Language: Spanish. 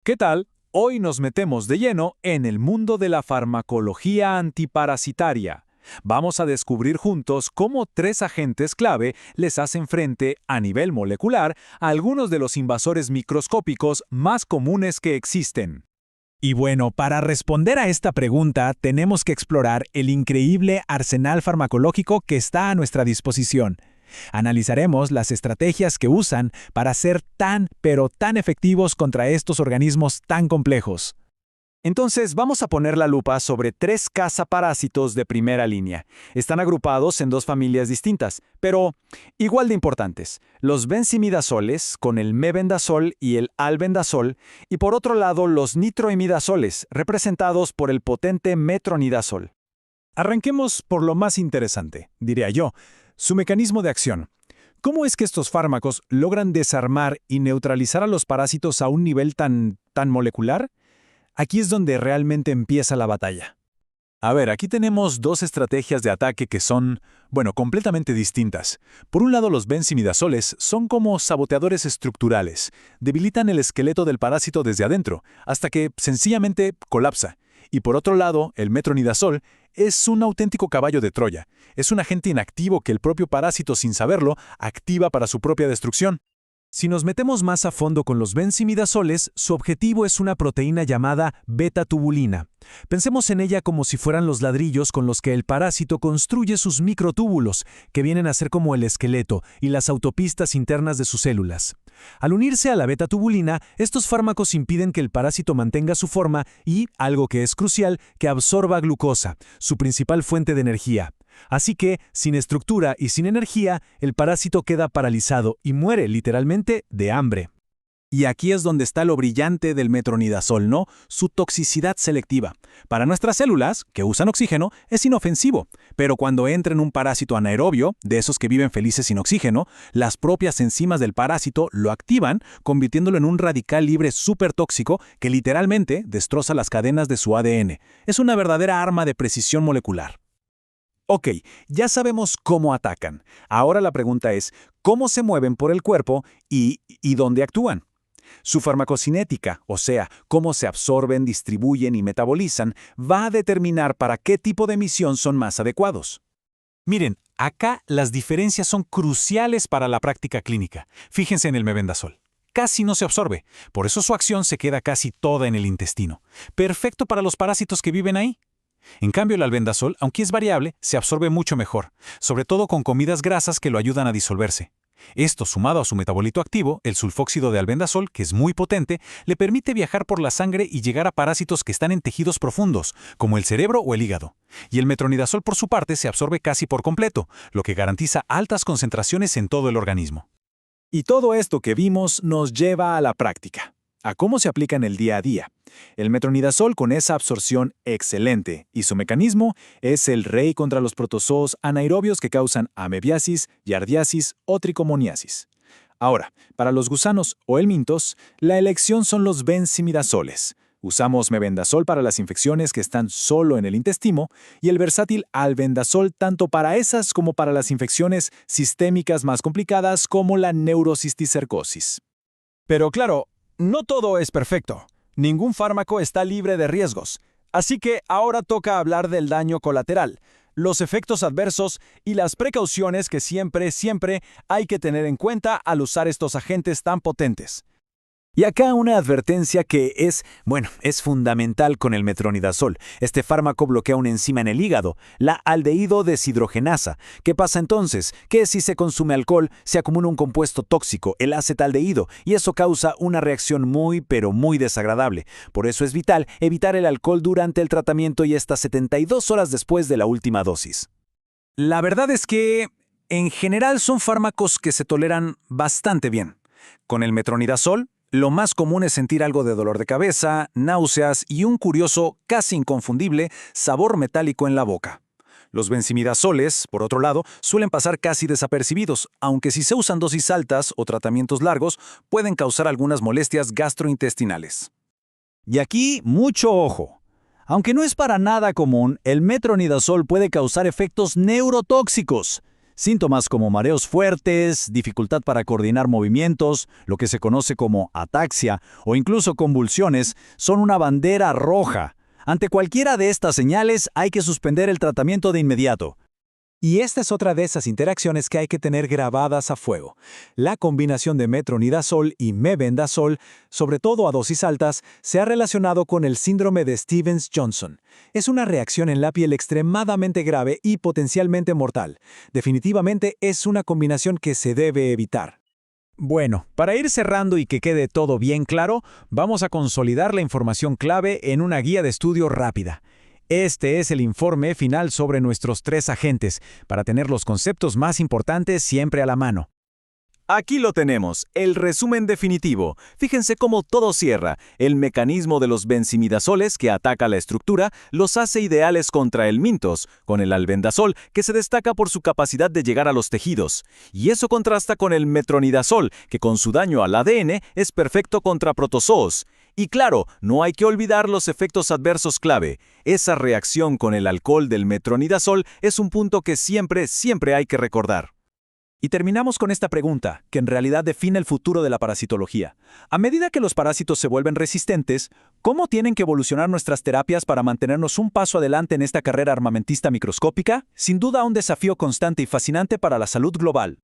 ¿Qué tal? Hoy nos metemos de lleno en el mundo de la farmacología antiparasitaria. Vamos a descubrir juntos cómo tres agentes clave les hacen frente a nivel molecular a algunos de los invasores microscópicos más comunes que existen. Y bueno, para responder a esta pregunta tenemos que explorar el increíble arsenal farmacológico que está a nuestra disposición. Analizaremos las estrategias que usan para ser pero tan efectivos contra estos organismos tan complejos. Entonces vamos a poner la lupa sobre tres cazaparásitos de primera línea. Están agrupados en dos familias distintas, pero igual de importantes. Los benzimidazoles, con el mebendazol y el albendazol, y por otro lado los nitroimidazoles, representados por el potente metronidazol. Arranquemos por lo más interesante, diría yo, su mecanismo de acción. ¿Cómo es que estos fármacos logran desarmar y neutralizar a los parásitos a un nivel tan molecular? Aquí es donde realmente empieza la batalla. A ver, aquí tenemos dos estrategias de ataque que son, completamente distintas. Por un lado, los benzimidazoles son como saboteadores estructurales. Debilitan el esqueleto del parásito desde adentro, hasta que sencillamente colapsa. Y por otro lado, el metronidazol es un auténtico caballo de Troya. Es un agente inactivo que el propio parásito, sin saberlo, activa para su propia destrucción. Si nos metemos más a fondo con los benzimidazoles, su objetivo es una proteína llamada beta-tubulina. Pensemos en ella como si fueran los ladrillos con los que el parásito construye sus microtúbulos, que vienen a ser como el esqueleto y las autopistas internas de sus células. Al unirse a la beta-tubulina, estos fármacos impiden que el parásito mantenga su forma y, algo que es crucial, que absorba glucosa, su principal fuente de energía. Así que, sin estructura y sin energía, el parásito queda paralizado y muere literalmente de hambre. Y aquí es donde está lo brillante del metronidazol, ¿no? Su toxicidad selectiva. Para nuestras células, que usan oxígeno, es inofensivo. Pero cuando entra en un parásito anaerobio, de esos que viven felices sin oxígeno, las propias enzimas del parásito lo activan, convirtiéndolo en un radical libre súper tóxico que literalmente destroza las cadenas de su ADN. Es una verdadera arma de precisión molecular. Ok, ya sabemos cómo atacan. Ahora la pregunta es, ¿cómo se mueven por el cuerpo y dónde actúan? Su farmacocinética, o sea, cómo se absorben, distribuyen y metabolizan, va a determinar para qué tipo de misión son más adecuados. Miren, acá las diferencias son cruciales para la práctica clínica. Fíjense en el mebendazol. Casi no se absorbe, por eso su acción se queda casi toda en el intestino. Perfecto para los parásitos que viven ahí. En cambio, el albendazol, aunque es variable, se absorbe mucho mejor, sobre todo con comidas grasas que lo ayudan a disolverse. Esto, sumado a su metabolito activo, el sulfóxido de albendazol, que es muy potente, le permite viajar por la sangre y llegar a parásitos que están en tejidos profundos, como el cerebro o el hígado. Y el metronidazol, por su parte, se absorbe casi por completo, lo que garantiza altas concentraciones en todo el organismo. Y todo esto que vimos nos lleva a la práctica, a cómo se aplica en el día a día. El metronidazol, con esa absorción excelente y su mecanismo, es el rey contra los protozoos anaerobios que causan amebiasis, yardiasis o tricomoniasis. Ahora, para los gusanos o helmintos, la elección son los benzimidazoles. Usamos mebendazol para las infecciones que están solo en el intestino y el versátil albendazol tanto para esas como para las infecciones sistémicas más complicadas como la neurocisticercosis. Pero claro, no todo es perfecto. Ningún fármaco está libre de riesgos. Así que ahora toca hablar del daño colateral, los efectos adversos y las precauciones que siempre hay que tener en cuenta al usar estos agentes tan potentes. Y acá una advertencia que es fundamental con el metronidazol. Este fármaco bloquea una enzima en el hígado, la aldehído deshidrogenasa. ¿Qué pasa entonces? Que si se consume alcohol, se acumula un compuesto tóxico, el acetaldehído, y eso causa una reacción muy desagradable. Por eso es vital evitar el alcohol durante el tratamiento y hasta 72 horas después de la última dosis. La verdad es que, en general, son fármacos que se toleran bastante bien. Con el metronidazol, lo más común es sentir algo de dolor de cabeza, náuseas y un curioso, casi inconfundible, sabor metálico en la boca. Los benzimidazoles, por otro lado, suelen pasar casi desapercibidos, aunque si se usan dosis altas o tratamientos largos, pueden causar algunas molestias gastrointestinales. Y aquí, mucho ojo. Aunque no es para nada común, el metronidazol puede causar efectos neurotóxicos. Síntomas como mareos fuertes, dificultad para coordinar movimientos, lo que se conoce como ataxia o incluso convulsiones, son una bandera roja. Ante cualquiera de estas señales hay que suspender el tratamiento de inmediato. Y esta es otra de esas interacciones que hay que tener grabadas a fuego. La combinación de metronidazol y mebendazol, sobre todo a dosis altas, se ha relacionado con el síndrome de Stevens-Johnson. Es una reacción en la piel extremadamente grave y potencialmente mortal. Definitivamente es una combinación que se debe evitar. Bueno, para ir cerrando y que quede todo bien claro, vamos a consolidar la información clave en una guía de estudio rápida. Este es el informe final sobre nuestros 3 agentes, para tener los conceptos más importantes siempre a la mano. Aquí lo tenemos, el resumen definitivo. Fíjense cómo todo cierra. El mecanismo de los benzimidazoles que ataca la estructura los hace ideales contra el mintos, con el albendazol que se destaca por su capacidad de llegar a los tejidos. Y eso contrasta con el metronidazol, que con su daño al ADN es perfecto contra protozoos. Y claro, no hay que olvidar los efectos adversos clave. Esa reacción con el alcohol del metronidazol es un punto que siempre hay que recordar. Y terminamos con esta pregunta, que en realidad define el futuro de la parasitología. A medida que los parásitos se vuelven resistentes, ¿cómo tienen que evolucionar nuestras terapias para mantenernos un paso adelante en esta carrera armamentista microscópica? Sin duda un desafío constante y fascinante para la salud global.